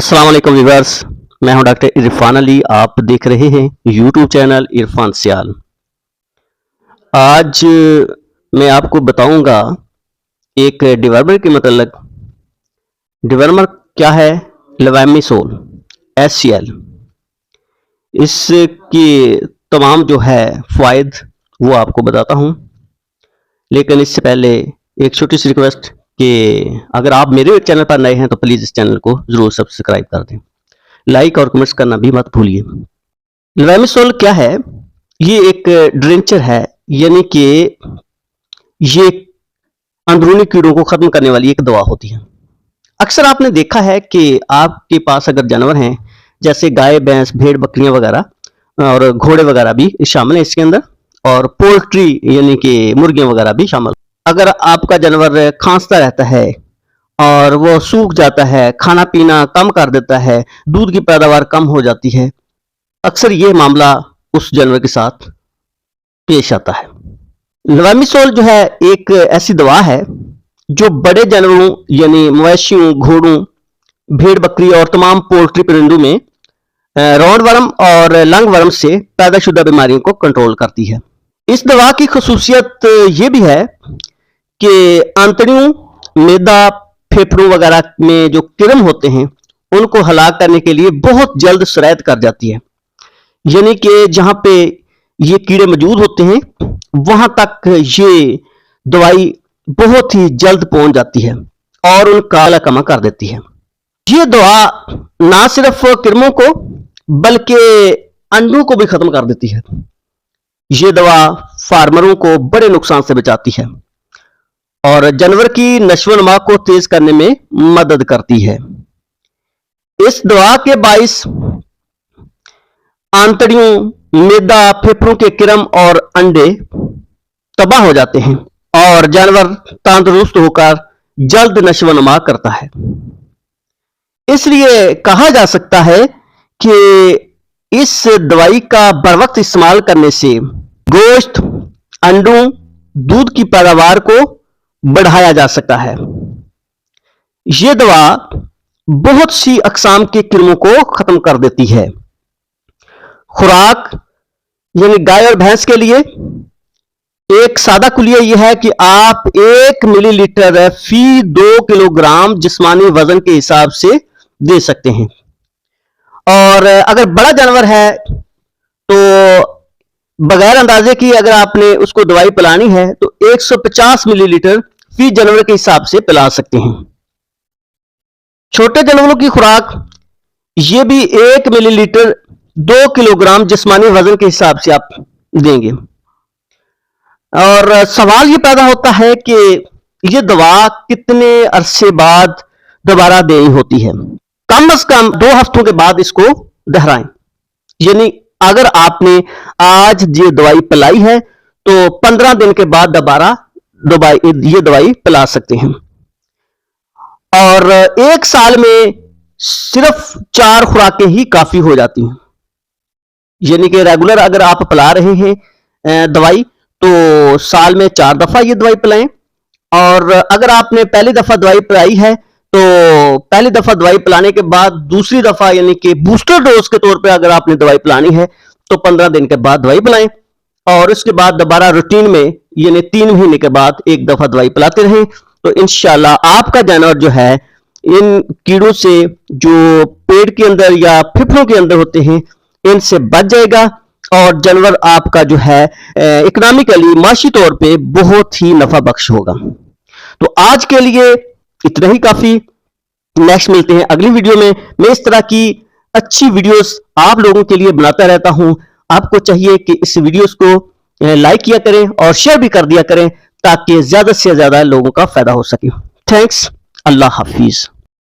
अस्सलाम वालेकुम व्यूअर्स, मैं हूं डॉक्टर इरफान अली। आप देख रहे हैं यूट्यूब चैनल इरफान सियाल। आज मैं आपको बताऊंगा एक डिवर्मर के मतलब। डिवर्मर क्या है? Levamisole HCl। इसकी तमाम जो है फ़ायद वो आपको बताता हूं, लेकिन इससे पहले एक छोटी सी रिक्वेस्ट कि अगर आप मेरे चैनल पर नए हैं तो प्लीज़ इस चैनल को ज़रूर सब्सक्राइब कर दें, लाइक और कमेंट्स करना भी मत भूलिए। लेवामिसोल क्या है? ये एक ड्रेंचर है, यानी कि ये अंदरूनी कीड़ों को ख़त्म करने वाली एक दवा होती है। अक्सर आपने देखा है कि आपके पास अगर जानवर हैं, जैसे गाय, भैंस, भेड़, बकरियां वगैरह और घोड़े वगैरह भी शामिल हैं इसके अंदर, और पोल्ट्री यानी कि मुर्गियां वगैरह भी शामिल। अगर आपका जानवर खांसता रहता है और वो सूख जाता है, खाना पीना कम कर देता है, दूध की पैदावार कम हो जाती है, अक्सर ये मामला उस जानवर के साथ पेश आता है। लेवामिसोल जो है एक ऐसी दवा है जो बड़े जानवरों यानी मवेशियों, घोड़ों, भेड़, बकरी और तमाम पोल्ट्री परिंदों में राउंडवर्म और लंगवर्म से पैदाशुदा बीमारियों को कंट्रोल करती है। इस दवा की खसूसियत ये भी है कि आंतड़ियों, मैदा, फेफड़ों वगैरह में जो कीड़े होते हैं उनको हलाक करने के लिए बहुत जल्द सरायत कर जाती है। यानी कि जहां पे ये कीड़े मौजूद होते हैं वहां तक ये दवाई बहुत ही जल्द पहुंच जाती है और उनका हलाकमा कर देती है। ये दवा ना सिर्फ कीड़ों को बल्कि अंडों को भी खत्म कर देती है। ये दवा फार्मरों को बड़े नुकसान से बचाती है और जानवर की नश्व-नुमा को तेज करने में मदद करती है। इस दवा के बाइस आंतड़ियों, मैदा, फेफड़ों के कीड़े और अंडे तबाह हो जाते हैं और जानवर तंदुरुस्त होकर जल्द नश्व-नुमा करता है। इसलिए कहा जा सकता है कि इस दवाई का बर वक्त इस्तेमाल करने से गोश्त, अंडों, दूध की पैदावार को बढ़ाया जा सकता है। यह दवा बहुत सी अकसाम के कीड़ों को खत्म कर देती है। खुराक यानी गाय और भैंस के लिए एक सादा कुलिया यह है कि आप 1 मिलीलीटर फी 2 किलोग्राम जिस्मानी वजन के हिसाब से दे सकते हैं। और अगर बड़ा जानवर है तो बगैर अंदाजे की अगर आपने उसको दवाई पिलानी है तो 150 मिलीलीटर फी जानवर के हिसाब से पिला सकते हैं। छोटे जानवरों की खुराक ये भी 1 मिलीलीटर 2 किलोग्राम जिस्मानी वजन के हिसाब से आप देंगे। और सवाल ये पैदा होता है कि ये दवा कितने अरसे बाद दोबारा देनी होती है? कम से कम 2 हफ्तों के बाद इसको दोहराएं। यानी अगर आपने आज ये दवाई पिलाई है तो 15 दिन के बाद दोबारा ये दवाई पिला सकते हैं। और 1 साल में सिर्फ 4 खुराकें ही काफी हो जाती हैं। यानी कि रेगुलर अगर आप पिला रहे हैं दवाई तो साल में 4 दफा ये दवाई पिलाएं। और अगर आपने पहली दफा दवाई पिलाई है तो पहली दफा दवाई पिलाने के बाद दूसरी दफा यानी कि बूस्टर डोज के तौर पे अगर आपने दवाई पिलानी है तो 15 दिन के बाद दवाई पिलाएं और उसके बाद दोबारा रूटीन में यानी 3 महीने के बाद एक दफा दवाई पिलाते रहें। तो इंशाल्लाह आपका जानवर जो है इन कीड़ों से जो पेट के अंदर या फेफड़ों के अंदर होते हैं इनसे बच जाएगा और जानवर आपका जो है इकोनॉमिकली, माशी तौर पे बहुत ही नफा बख्श होगा। तो आज के लिए इतना ही काफी। नेक्स्ट मिलते हैं अगली वीडियो में। मैं इस तरह की अच्छी वीडियोस आप लोगों के लिए बनाता रहता हूं। आपको चाहिए कि इस वीडियोस को लाइक किया करें और शेयर भी कर दिया करें ताकि ज्यादा से ज्यादा लोगों का फायदा हो सके। थैंक्स। अल्लाह हाफिज।